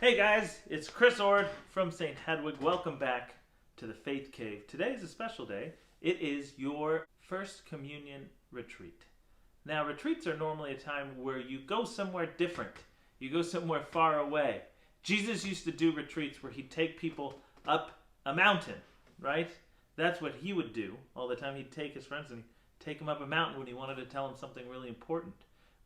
Hey guys, it's Chris Ord from St. Hedwig. Welcome back to the Faith Cave. Today is a special day. It is your First Communion retreat. Now, retreats are normally a time where you go somewhere different. You go somewhere far away. Jesus used to do retreats where he'd take people up a mountain, right? That's what he would do all the time. He'd take his friends and take them up a mountain when he wanted to tell them something really important.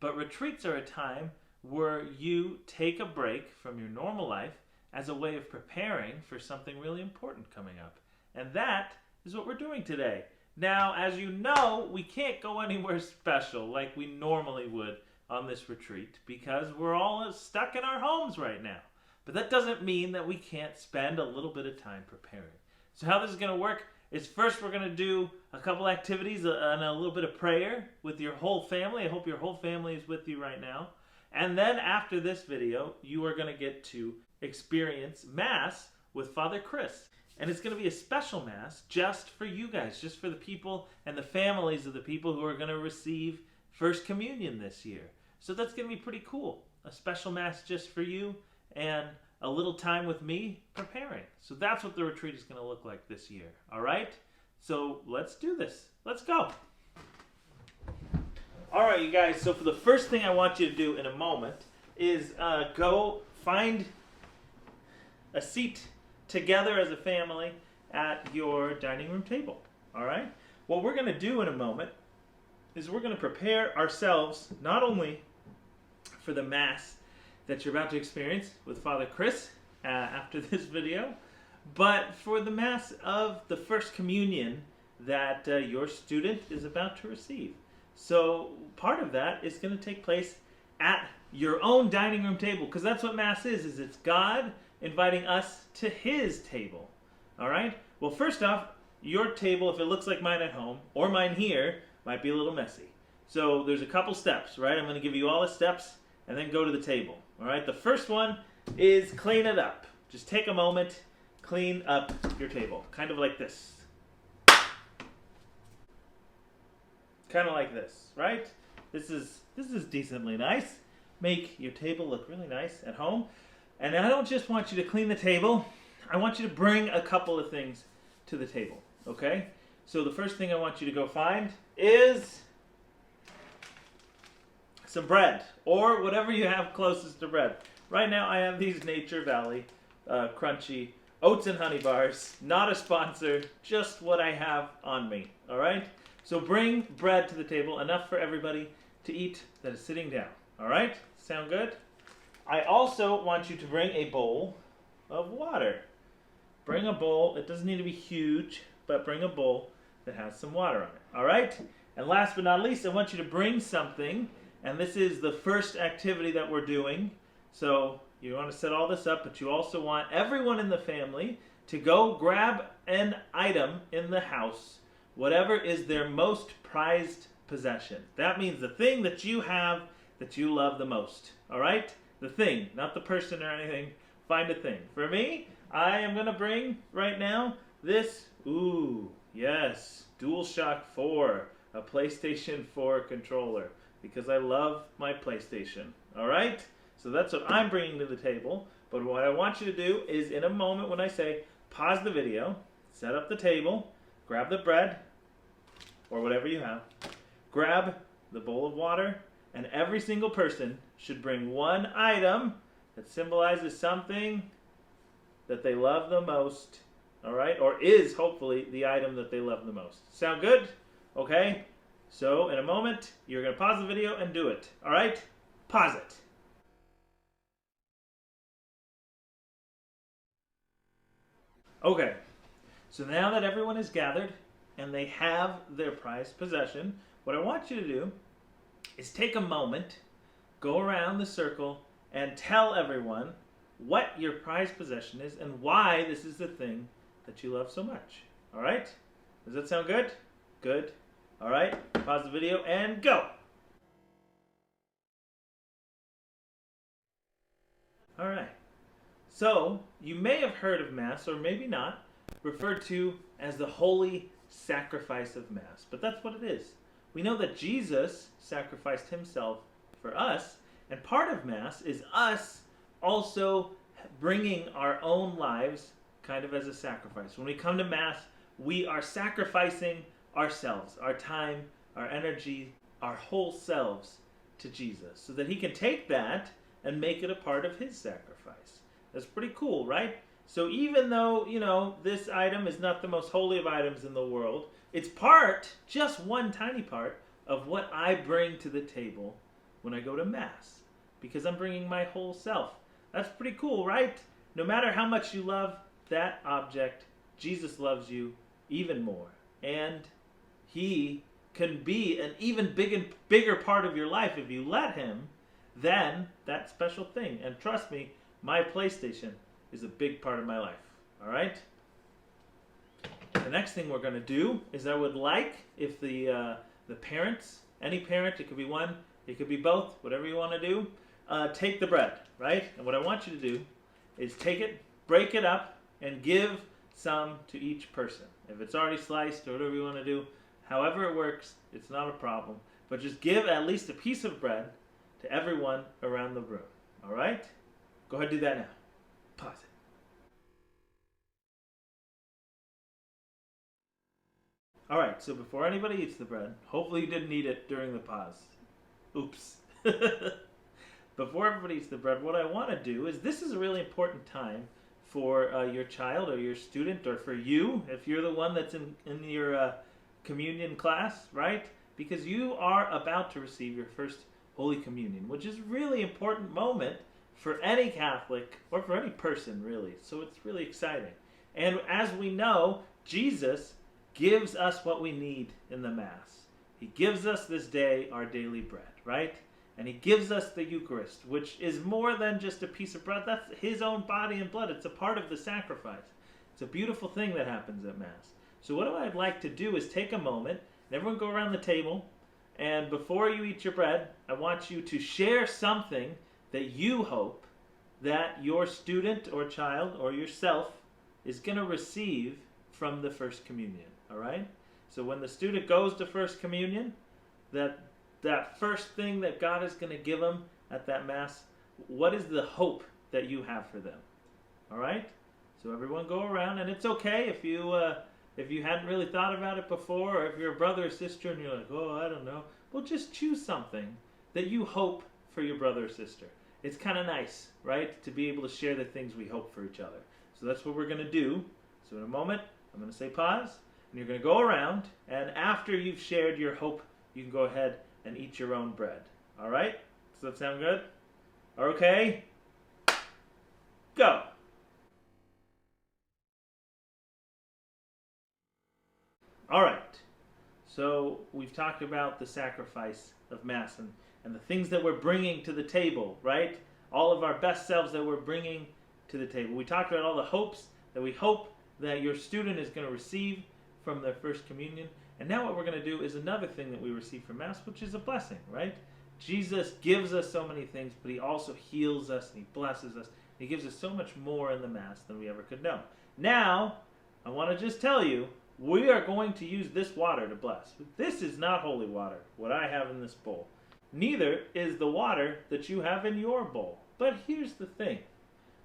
But retreats are a time where you take a break from your normal life as a way of preparing for something really important coming up. And that is what we're doing today. Now, as you know, we can't go anywhere special like we normally would on this retreat because we're all stuck in our homes right now. But that doesn't mean that we can't spend a little bit of time preparing. So how this is going to work is first we're going to do a couple activities and a little bit of prayer with your whole family. I hope your whole family is with you right now. And then after this video, you are going to get to experience Mass with Father Chris. And it's going to be a special Mass just for you guys, just for the people and the families of the people who are going to receive First Communion this year. So that's going to be pretty cool. A special Mass just for you and a little time with me preparing. So that's what the retreat is going to look like this year. All right? So let's do this. Let's go. All right, you guys, so for the first thing I want you to do in a moment is go find a seat together as a family at your dining room table, all right? What we're going to do in a moment is we're going to prepare ourselves not only for the Mass that you're about to experience with Father Chris after this video, but for the Mass of the First Communion that your student is about to receive. So part of that is going to take place at your own dining room table, because that's what Mass is it's God inviting us to his table. All right? Well, first off, your table, if it looks like mine at home, or mine here, might be a little messy. So there's a couple steps, right? I'm going to give you all the steps and then go to the table. All right? The first one is clean it up. Just take a moment, clean up your table. Kind of like this. Kind of like this, right? This is decently nice. Make your table look really nice at home. And I don't just want you to clean the table. I want you to bring a couple of things to the table, okay? So the first thing I want you to go find is some bread, or whatever you have closest to bread. Right now I have these Nature Valley crunchy oats and honey bars. Not a sponsor, just what I have on me, all right? So bring bread to the table, enough for everybody to eat that is sitting down. All right? Sound good? I also want you to bring a bowl of water. Bring a bowl. It doesn't need to be huge, but bring a bowl that has some water on it. All right? And last but not least, I want you to bring something, and this is the first activity that we're doing. So you want to set all this up, but you also want everyone in the family to go grab an item in the house, whatever is their most prized possession. That means the thing that you have that you love the most. All right? The thing, not the person or anything. Find a thing. For me, I am going to bring right now this, yes, DualShock 4, a PlayStation 4 controller, because I love my PlayStation. All right? So that's what I'm bringing to the table. But what I want you to do is, in a moment when I say pause the video, set up the table, grab the bread, or whatever you have, grab the bowl of water, and every single person should bring one item that symbolizes something that they love the most, all right? Or is, hopefully, the item that they love the most. Sound good? Okay? So, in a moment, you're going to pause the video and do it, all right? Pause it. Okay. So now that everyone is gathered, and they have their prized possession, what I want you to do is take a moment, go around the circle, and tell everyone what your prized possession is and why this is the thing that you love so much. All right? Does that sound good? Good. All right. Pause the video and go. All right. So, you may have heard of Mass, or maybe not, referred to as the Holy Sacrifice of Mass. But that's what it is. We know that Jesus sacrificed himself for us, and part of Mass is us also bringing our own lives kind of as a sacrifice. When we come to Mass, we are sacrificing ourselves, our time, our energy, our whole selves to Jesus so that he can take that and make it a part of his sacrifice. That's pretty cool, right? So even though, this item is not the most holy of items in the world, it's part, just one tiny part, of what I bring to the table when I go to Mass. Because I'm bringing my whole self. That's pretty cool, right? No matter how much you love that object, Jesus loves you even more. And he can be an even bigger part of your life if you let him than that special thing. And trust me, my PlayStation is a big part of my life. All right? The next thing we're going to do is I would like if the parents, any parent, it could be one, it could be both, whatever you want to do, take the bread, right? And what I want you to do is take it, break it up, and give some to each person. If it's already sliced or whatever you want to do, however it works, it's not a problem. But just give at least a piece of bread to everyone around the room. All right? Go ahead and do that now. Pause it. All right, so before anybody eats the bread, hopefully you didn't eat it during the pause. Oops. Before everybody eats the bread, what I want to do is this is a really important time for your child or your student, or for you, if you're the one that's in your communion class, right? Because you are about to receive your first Holy Communion, which is a really important moment for any Catholic, or for any person, really. So it's really exciting. And as we know, Jesus gives us what we need in the Mass. He gives us this day our daily bread, right? And he gives us the Eucharist, which is more than just a piece of bread. That's his own body and blood. It's a part of the sacrifice. It's a beautiful thing that happens at Mass. So what I'd like to do is take a moment, and everyone go around the table, and before you eat your bread, I want you to share something that you hope that your student or child or yourself is going to receive from the First Communion. All right? So when the student goes to First Communion, that first thing that God is going to give them at that Mass, what is the hope that you have for them? All right? So everyone go around, and it's okay if you hadn't really thought about it before, or if you're a brother or sister and you're like, oh, I don't know. Well, just choose something that you hope for your brother or sister. It's kind of nice, right, to be able to share the things we hope for each other. So that's what we're going to do. So in a moment, I'm going to say pause, and you're going to go around, and after you've shared your hope, you can go ahead and eat your own bread. All right? Does that sound good? Okay? Go! All right. So we've talked about the sacrifice of Mass and the things that we're bringing to the table, right? All of our best selves that we're bringing to the table. We talked about all the hopes that we hope that your student is going to receive from their First Communion. And now what we're going to do is another thing that we receive from Mass, which is a blessing, right? Jesus gives us so many things, but he also heals us and he blesses us. He gives us so much more in the Mass than we ever could know. Now, I want to just tell you, we are going to use this water to bless. This is not holy water, what I have in this bowl. Neither is the water that you have in your bowl. But here's the thing.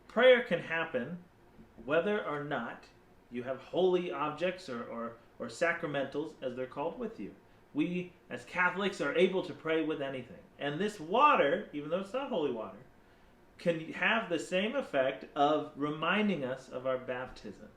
Prayer can happen whether or not you have holy objects or sacramentals, as they're called, with you. We, as Catholics, are able to pray with anything. And this water, even though it's not holy water, can have the same effect of reminding us of our baptism.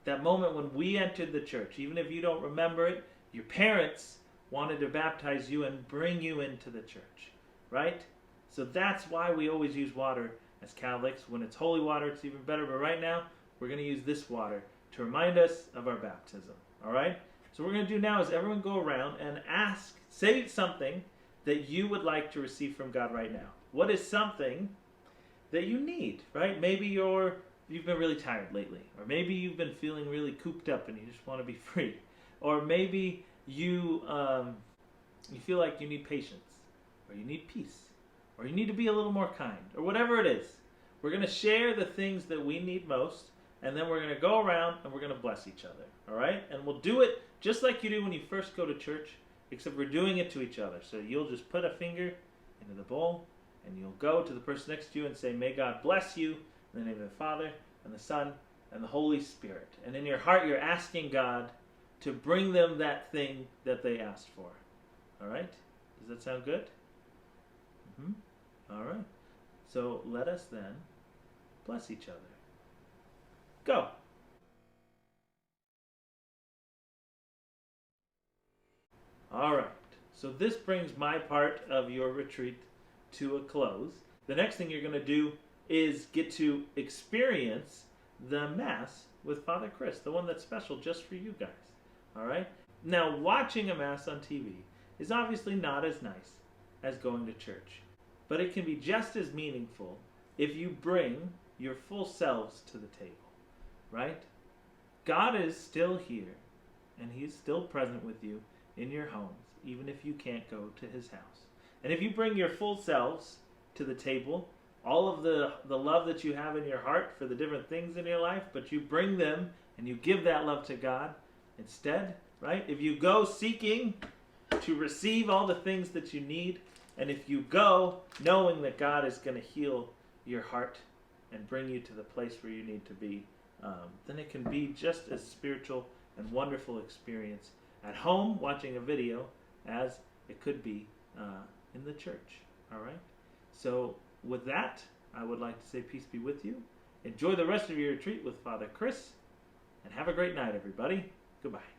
That moment when we entered the church, even if you don't remember it, your parents wanted to baptize you and bring you into the church, right? So that's why we always use water as Catholics. When it's holy water, it's even better. But right now, we're going to use this water to remind us of our baptism, all right? So what we're going to do now is everyone go around and say something that you would like to receive from God right now. What is something that you need, right? Maybe you've been really tired lately, or maybe you've been feeling really cooped up and you just want to be free, or maybe you feel like you need patience, or you need peace, or you need to be a little more kind, or whatever it is. We're going to share the things that we need most, and then we're going to go around and we're going to bless each other, all right? And we'll do it just like you do when you first go to church, except we're doing it to each other. So you'll just put a finger into the bowl, and you'll go to the person next to you and say, may God bless you In the name of the Father, and the Son, and the Holy Spirit. And in your heart, you're asking God to bring them that thing that they asked for. All right? Does that sound good? All right. So let us then bless each other. Go. All right. So this brings my part of your retreat to a close. The next thing you're going to do is get to experience the Mass with Father Chris, the one that's special just for you guys. All right? Now, watching a Mass on TV is obviously not as nice as going to church, but it can be just as meaningful if you bring your full selves to the table, right? God is still here, and He's still present with you in your homes, even if you can't go to His house. And if you bring your full selves to the table, all of the love that you have in your heart for the different things in your life, but you bring them and you give that love to God instead, right? If you go seeking to receive all the things that you need, and if you go knowing that God is going to heal your heart and bring you to the place where you need to be, then it can be just as spiritual and wonderful experience at home watching a video as it could be in the church. All right? So with that, I would like to say peace be with you. Enjoy the rest of your retreat with Father Chris, and have a great night, everybody. Goodbye.